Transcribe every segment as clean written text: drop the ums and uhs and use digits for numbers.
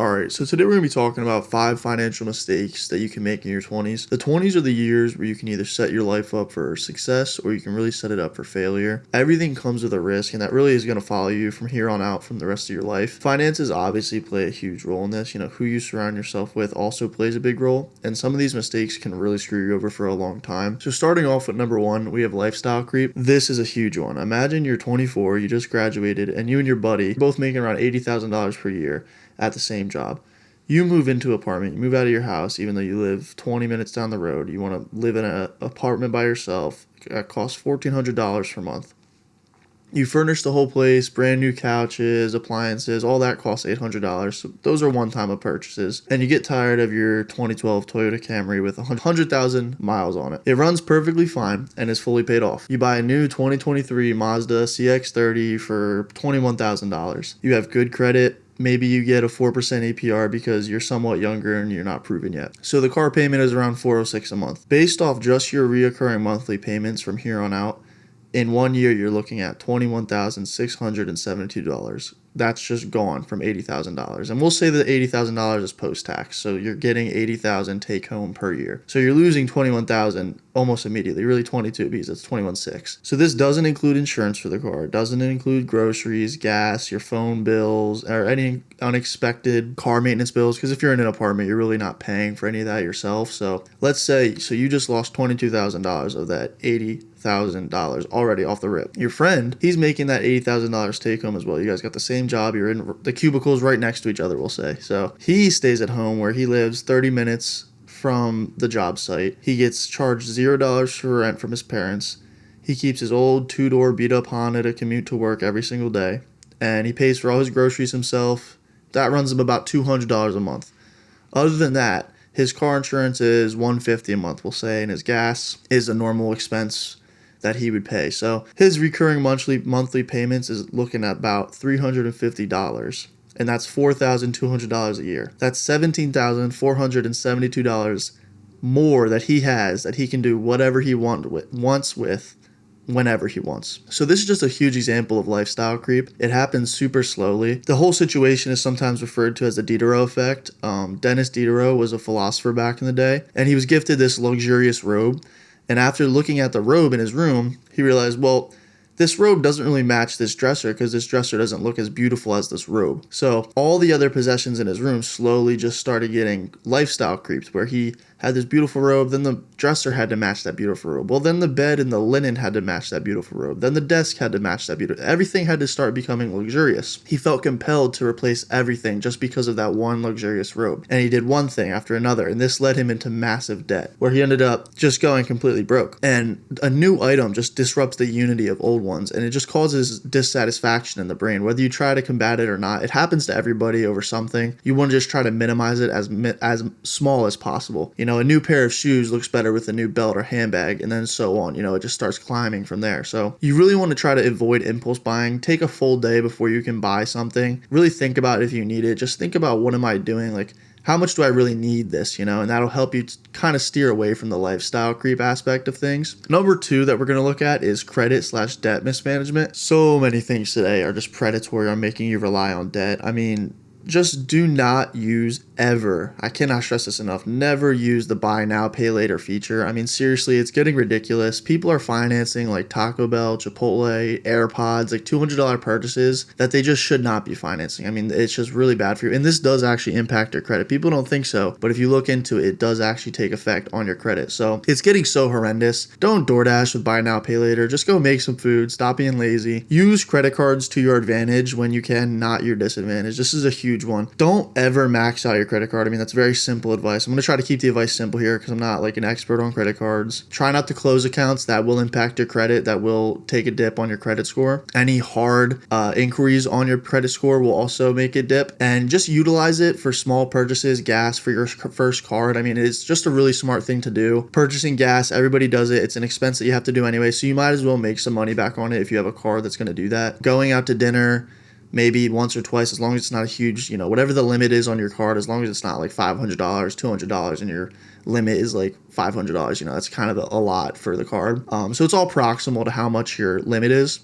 Alright, so today we're going to be talking about 5 financial mistakes that you can make in your 20s. The 20s are the years where you can either set your life up for success or you can really set it up for failure. Everything comes with a risk, and that really is going to follow you from here on out from the rest of your life. Finances obviously play a huge role in this. Who you surround yourself with also plays a big role, and some of these mistakes can really screw you over for a long time. So starting off with number 1, we have lifestyle creep. This is a huge one. Imagine you're 24, you just graduated, and you and your buddy both making around $80,000 per year at the same job. You move into an apartment, you move out of your house, even though you live 20 minutes down the road. You want to live in an apartment by yourself. It costs $1,400 per month. You furnish the whole place, brand new couches, appliances, all that costs $800. So those are one-time purchases. And you get tired of your 2012 Toyota Camry with 100,000 miles on it. It runs perfectly fine and is fully paid off. You buy a new 2023 Mazda CX-30 for $21,000. You have good credit. Maybe you get a 4% APR because you're somewhat younger and you're not proven yet. So the car payment is around $406 a month. Based off just your reoccurring monthly payments from here on out, in 1 year, you're looking at $21,672. That's just gone from $80,000. And we'll say that $80,000 is post-tax. So you're getting $80,000 take home per year. So you're losing $21,000 almost immediately, really $22,000 because it's $21,600. So this doesn't include insurance for the car. It doesn't include groceries, gas, your phone bills, or any unexpected car maintenance bills. Because if you're in an apartment, you're really not paying for any of that yourself. So let's say, you just lost $22,000 of that $80,000 already off the rip. Your friend, he's making that $80,000 take home as well. You guys got the same job. You're in the cubicles right next to each other, we'll say. So he stays at home where he lives 30 minutes from the job site. He gets charged $0 for rent from his parents. He keeps his old 2-door beat up Honda to commute to work every single day. And he pays for all his groceries himself. That runs him about $200 a month. Other than that, his car insurance is $150 a month, we'll say, and his gas is a normal expense that he would pay. So his recurring monthly payments is looking at about $350, and that's $4,200 a year. That's $17,472 more that he has that he can do whatever he wants with whenever he wants. So this is just a huge example of lifestyle creep. It happens super slowly. The whole situation is sometimes referred to as the Diderot effect. Dennis Diderot was a philosopher back in the day, and he was gifted this luxurious robe. And after looking at the robe in his room, he realized, well, this robe doesn't really match this dresser because this dresser doesn't look as beautiful as this robe. So all the other possessions in his room slowly just started getting lifestyle creeps, where he had this beautiful robe, then the dresser had to match that beautiful robe. Well, then the bed and the linen had to match that beautiful robe. Then the desk had to match that beautiful. Everything had to start becoming luxurious. He felt compelled to replace everything just because of that one luxurious robe. And he did one thing after another, and this led him into massive debt, where he ended up just going completely broke. And a new item just disrupts the unity of old ones, and it just causes dissatisfaction in the brain. Whether you try to combat it or not, it happens to everybody over something. You want to just try to minimize it as small as possible. A new pair of shoes looks better with a new belt or handbag, and then so on. It just starts climbing from there. So you really want to try to avoid impulse buying. Take a full day before you can buy something. Really think about if you need it. Just think about, what am I doing? Like, how much do I really need this? And that'll help you kind of steer away from the lifestyle creep aspect of things. Number 2 that we're going to look at is credit/debt mismanagement. So many things today are just predatory on making you rely on debt. Just do not use ever, I cannot stress this enough, never use the buy now, pay later feature. Seriously, it's getting ridiculous. People are financing like Taco Bell, Chipotle, AirPods, like $200 purchases that they just should not be financing. It's just really bad for you. And this does actually impact your credit. People don't think so, but if you look into it, it does actually take effect on your credit. So it's getting so horrendous. Don't DoorDash with buy now, pay later. Just go make some food. Stop being lazy. Use credit cards to your advantage when you can, not your disadvantage. This is a huge one. Don't ever max out your credit card. That's very simple advice. I'm going to try to keep the advice simple here because I'm not like an expert on credit cards. Try not to close accounts. That will impact your credit. That will take a dip on your credit score. Any hard inquiries on your credit score will also make it dip. And just utilize it for small purchases, gas for your first card. It's just a really smart thing to do. Purchasing gas, everybody does it. It's an expense that you have to do anyway. So you might as well make some money back on it if you have a card that's going to do that. Going out to dinner, maybe once or twice, as long as it's not a huge, whatever the limit is on your card, as long as it's not like $500, $200, and your limit is like $500, that's kind of a lot for the card. So it's all proximal to how much your limit is.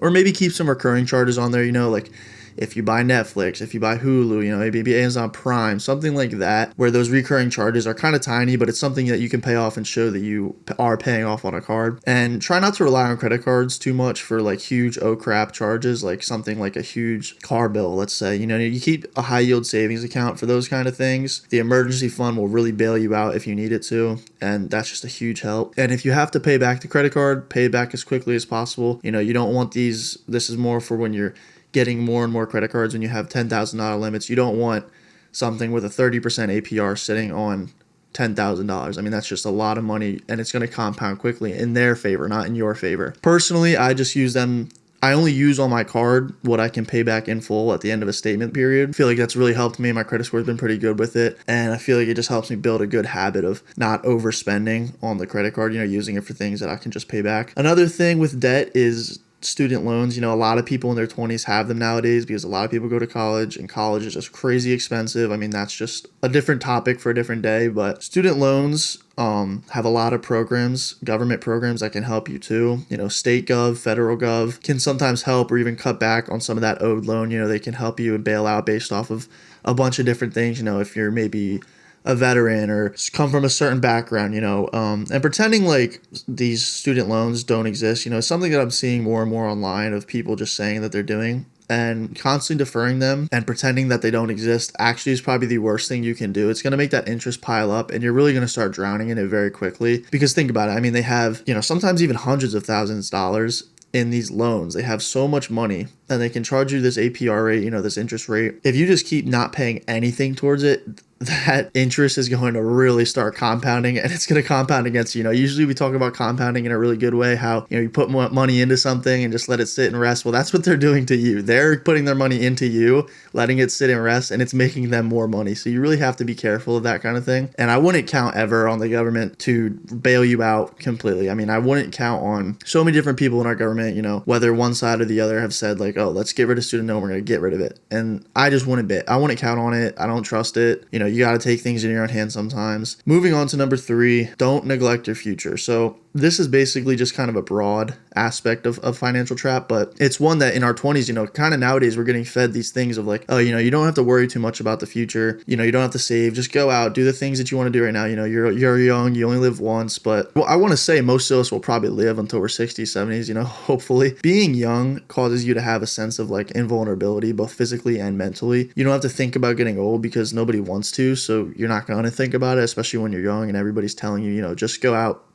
Or maybe keep some recurring charges on there, like if you buy Netflix, if you buy Hulu, maybe Amazon Prime, something like that, where those recurring charges are kind of tiny, but it's something that you can pay off and show that you are paying off on a card. And try not to rely on credit cards too much for like huge oh crap charges, like something like a huge car bill, let's say. You keep a high yield savings account for those kind of things. The emergency fund will really bail you out if you need it to, and that's just a huge help. And if you have to pay back the credit card, pay it back as quickly as possible. You don't want these. This is more for when you're getting more and more credit cards, when you have $10,000 limits. You don't want something with a 30% APR sitting on $10,000. I mean, that's just a lot of money, and it's going to compound quickly in their favor, not in your favor. Personally, I just use them. I only use on my card what I can pay back in full at the end of a statement period. I feel like that's really helped me. My credit score has been pretty good with it, and I feel like it just helps me build a good habit of not overspending on the credit card, using it for things that I can just pay back. Another thing with debt is student loans. A lot of people in their 20s have them nowadays because a lot of people go to college, and college is just crazy expensive. I mean, that's just a different topic for a different day, but student loans have a lot of programs, government programs that can help you too. State gov, federal gov can sometimes help or even cut back on some of that owed loan. They can help you and bail out based off of a bunch of different things. If you're maybe a veteran or come from a certain background, and pretending like these student loans don't exist, is something that I'm seeing more and more online of people just saying that they're doing, and constantly deferring them and pretending that they don't exist actually is probably the worst thing you can do. It's going to make that interest pile up, and you're really going to start drowning in it very quickly. Because think about it. I mean, they have, sometimes even hundreds of thousands of dollars in these loans. They have so much money, and they can charge you this APR rate, this interest rate. If you just keep not paying anything towards it, that interest is going to really start compounding, and it's going to compound against you. Usually we talk about compounding in a really good way, how you put more money into something and just let it sit and rest. Well, that's what they're doing to you. They're putting their money into you, letting it sit and rest, and it's making them more money. So you really have to be careful of that kind of thing. And I wouldn't count ever on the government to bail you out completely. I mean, I wouldn't count on so many different people in our government, whether one side or the other have said like, oh, let's get rid of student loan, we're going to get rid of it. And I just wouldn't count on it. I don't trust it. You got to take things in your own hands sometimes. Moving on to number 3, don't neglect your future. So this is basically just kind of a broad aspect of financial trap, but it's one that in our 20s, kind of nowadays we're getting fed these things of like, oh, you don't have to worry too much about the future. You don't have to save. Just go out, do the things that you want to do right now. You're young, you only live once, but I want to say most of us will probably live until we're 60s, 70s, hopefully. Being young causes you to have a sense of like invulnerability, both physically and mentally. You don't have to think about getting old because nobody wants to, so you're not going to think about it, especially when you're young and everybody's telling you, just go out,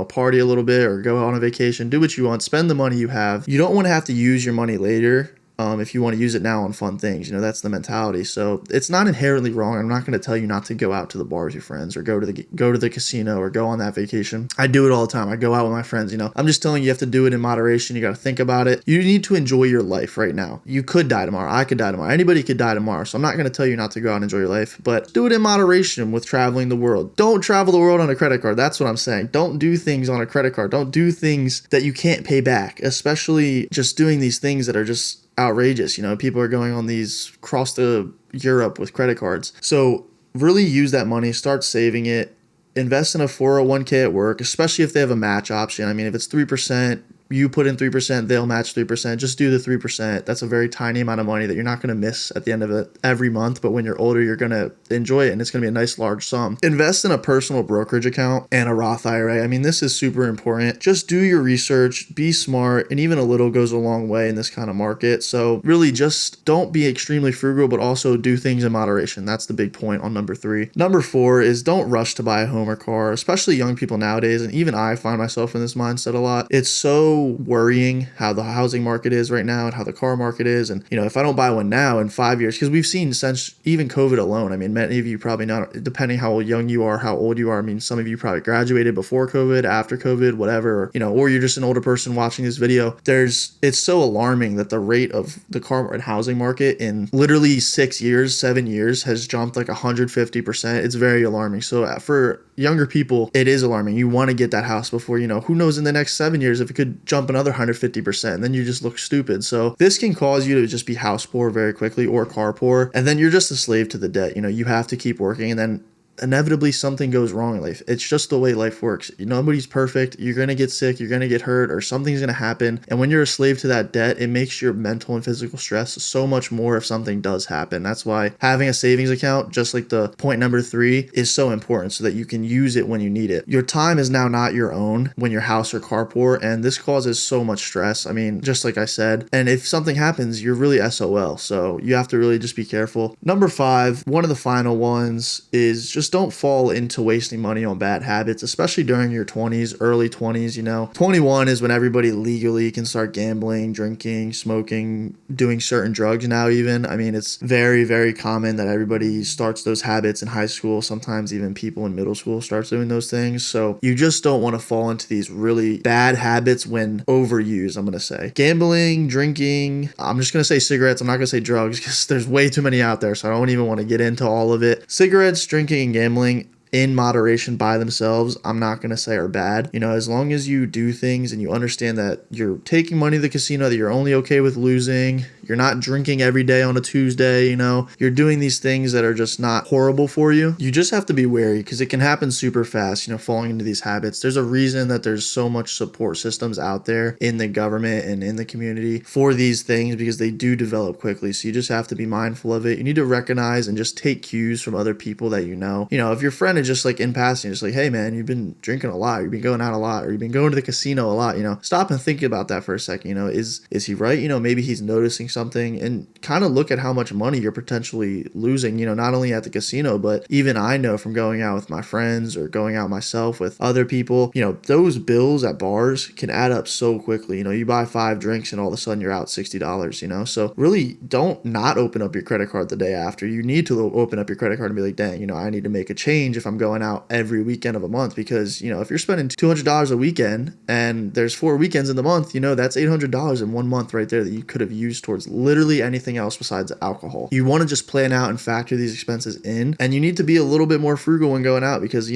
party a little bit or go on a vacation, do what you want, spend the money you have. You don't want to have to use your money later. If you want to use it now on fun things, that's the mentality. So it's not inherently wrong. I'm not going to tell you not to go out to the bar with your friends or go to the casino or go on that vacation. I do it all the time. I go out with my friends. I'm just telling you, you have to do it in moderation. You got to think about it. You need to enjoy your life right now. You could die tomorrow. I could die tomorrow. Anybody could die tomorrow. So I'm not going to tell you not to go out and enjoy your life, but do it in moderation with traveling the world. Don't travel the world on a credit card. That's what I'm saying. Don't do things on a credit card. Don't do things that you can't pay back, especially just doing these things that are just outrageous. People are going on these cross to Europe with credit cards. So really use that money, start saving it, invest in a 401k at work, especially if they have a match option. I mean, if it's 3%, you put in 3%, they'll match 3%. Just do the 3%. That's a very tiny amount of money that you're not going to miss at the end of it every month. But when you're older, you're going to enjoy it, and it's going to be a nice large sum. Invest in a personal brokerage account and a Roth IRA. I mean, this is super important. Just do your research, be smart, and even a little goes a long way in this kind of market. So really just don't be extremely frugal, but also do things in moderation. That's the big point on number 3. Number 4 is don't rush to buy a home or car, especially young people nowadays. And even I find myself in this mindset a lot. It's so worrying how the housing market is right now and how the car market is. And, if I don't buy one now in 5 years, because we've seen since even COVID alone, I mean, many of you probably not, depending how young you are, how old you are. I mean, some of you probably graduated before COVID, after COVID, whatever, or you're just an older person watching this video. It's so alarming that the rate of the car and housing market in literally 6 years, 7 years has jumped like 150%. It's very alarming. So for younger people, it is alarming. You want to get that house before, who knows in the next 7 years if it could jump another 150%, and then you just look stupid. So this can cause you to just be house poor very quickly or car poor, and then you're just a slave to the debt. You have to keep working, and then inevitably something goes wrong in life. It's just the way life works. Nobody's perfect. You're going to get sick, you're going to get hurt, or something's going to happen. And when you're a slave to that debt, it makes your mental and physical stress so much more if something does happen. That's why having a savings account, just like the point number 3, is so important so that you can use it when you need it. Your time is now not your own when you're house or car poor, and this causes so much stress. I mean, just like I said, and if something happens, you're really SOL. So you have to really just be careful. Number 5, one of the final ones, is just don't fall into wasting money on bad habits, especially during your 20s, early 20s. 21 is when everybody legally can start gambling, drinking, smoking, doing certain drugs now even. I mean, it's very, very common that everybody starts those habits in high school. Sometimes even people in middle school starts doing those things. So you just don't want to fall into these really bad habits when overused, I'm going to say. Gambling, drinking, I'm just going to say cigarettes. I'm not going to say drugs because there's way too many out there. So I don't even want to get into all of it. Cigarettes, drinking, and gambling in moderation by themselves, I'm not going to say are bad. As long as you do things and you understand that you're taking money to the casino, that you're only okay with losing, you're not drinking every day on a Tuesday, you're doing these things that are just not horrible for you. You just have to be wary because it can happen super fast, falling into these habits. There's a reason that there's so much support systems out there in the government and in the community for these things, because they do develop quickly. So you just have to be mindful of it. You need to recognize and just take cues from other people that you know. If your friend is just like in passing, just like, hey man, you've been drinking a lot, you've been going out a lot, or you've been going to the casino a lot, stop and think about that for a second. Is he right? Maybe he's noticing something, and kind of look at how much money you're potentially losing, not only at the casino, but even I know from going out with my friends or going out myself with other people, those bills at bars can add up so quickly. You buy 5 drinks and all of a sudden you're out $60, so really don't not open up your credit card the day after. You need to open up your credit card and be like, dang, I need to make a change if I'm going out every weekend of a month, because if you're spending $200 a weekend and there's 4 weekends in the month, that's $800 in 1 month right there that you could have used towards literally anything else besides alcohol. You want to just plan out and factor these expenses in, and you need to be a little bit more frugal when going out, because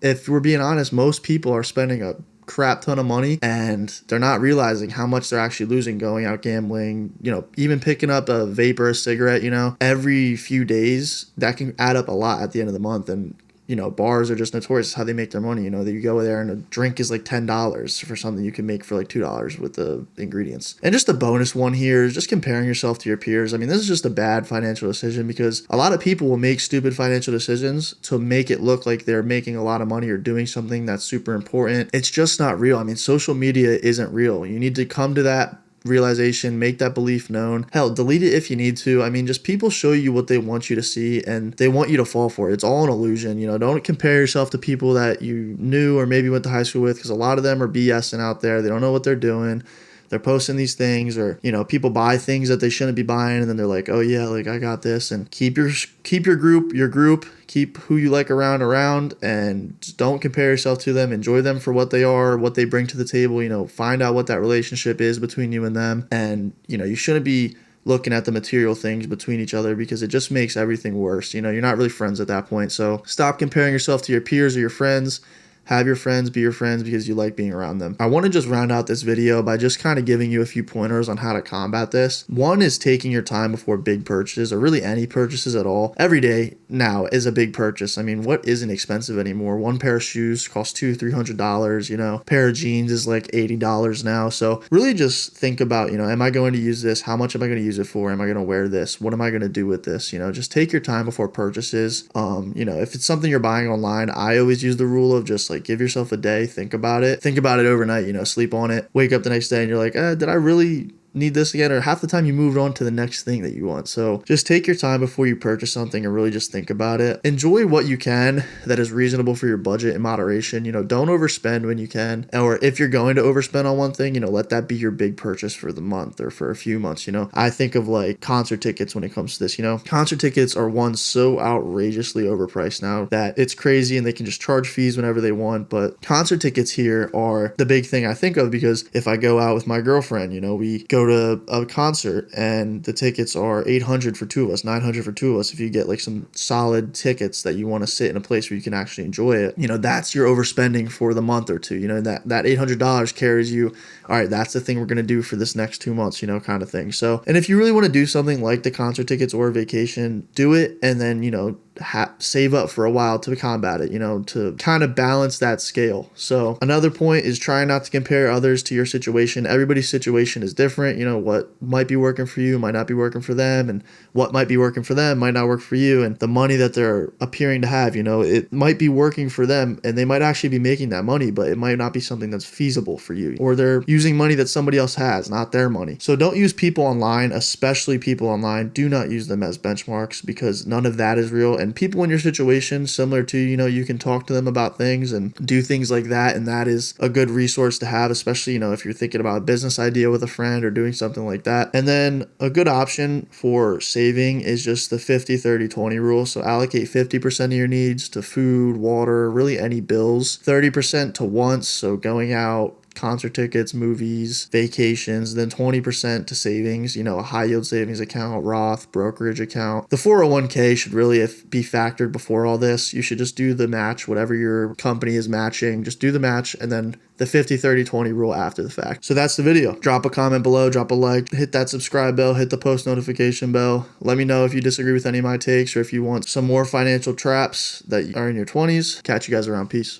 if we're being honest, most people are spending a crap ton of money and they're not realizing how much they're actually losing going out gambling, even picking up a vape or a cigarette, every few days. That can add up a lot at the end of the month. And bars are just notorious how they make their money. That you go there and a drink is like $10 for something you can make for like $2 with the ingredients. And just a bonus one here is just comparing yourself to your peers. I mean, this is just a bad financial decision, because a lot of people will make stupid financial decisions to make it look like they're making a lot of money or doing something that's super important. It's just not real. I mean, social media isn't real. You need to come to that realization, make that belief known. Hell, delete it if you need to. I mean, just people show you what they want you to see and they want you to fall for it. It's all an illusion. Don't compare yourself to people that you knew or maybe went to high school with, because a lot of them are BSing out there. They don't know what they're doing. They're posting these things, or people buy things that they shouldn't be buying, and then they're like, oh yeah, like I got this. And keep your group, keep who you like around, and just don't compare yourself to them. Enjoy them for what they are, what they bring to the table. Find out what that relationship is between you and them, and you shouldn't be looking at the material things between each other, because it just makes everything worse. You're not really friends at that point. So stop comparing yourself to your peers or your friends. Have your friends be your friends because you like being around them. I want to just round out this video by just kind of giving you a few pointers on how to combat this. One is taking your time before big purchases, or really any purchases at all. Every day now is a big purchase. I mean, what isn't expensive anymore? One pair of shoes costs $200-$300. Pair of jeans is like $80 now. So really just think about, am I going to use this? How much am I going to use it for? Am I going to wear this? What am I going to do with this? Just take your time before purchases. If it's something you're buying online, I always use the rule of just like give yourself a day, think about it overnight, sleep on it, wake up the next day and you're like, did I really need this again? Or half the time you moved on to the next thing that you want. So just take your time before you purchase something and really just think about it. Enjoy what you can that is reasonable for your budget in moderation. Don't overspend when you can. Or if you're going to overspend on one thing, let that be your big purchase for the month or for a few months. I think of like concert tickets when it comes to this. Concert tickets are so outrageously overpriced now that it's crazy, and they can just charge fees whenever they want. But concert tickets here are the big thing I think of, because if I go out with my girlfriend, we go to a concert and the tickets are $800 for 2 of us, $900 for 2 of us. If you get like some solid tickets that you want to sit in a place where you can actually enjoy it, that's your overspending for the month or two. That $800 carries you. All right, that's the thing we're going to do for this next 2 months, kind of thing. So, and if you really want to do something like the concert tickets or a vacation, do it. And then, save up for a while to combat it, to kind of balance that scale. So another point is try not to compare others to your situation. Everybody's situation is different. What might be working for you might not be working for them, and what might be working for them might not work for you. And the money that they're appearing to have, it might be working for them and they might actually be making that money, but it might not be something that's feasible for you, or they're using money that somebody else has, not their money. So don't use people online, especially people online. Do not use them as benchmarks, because none of that is real. And people in your situation, similar to, you can talk to them about things and do things like that. And that is a good resource to have, especially, if you're thinking about a business idea with a friend or doing something like that. And then a good option for saving is just the 50-30-20 rule. So allocate 50% of your needs to food, water, really any bills, 30% to wants, so going out, concert tickets, movies, vacations, then 20% to savings, a high yield savings account, Roth, brokerage account. The 401k should really be factored before all this. You should just do the match, whatever your company is matching, just do the match, and then the 50-30-20 rule after the fact. So that's the video. Drop a comment below, drop a like, hit that subscribe bell, hit the post notification bell. Let me know if you disagree with any of my takes or if you want some more financial traps that are in your 20s. Catch you guys around. Peace.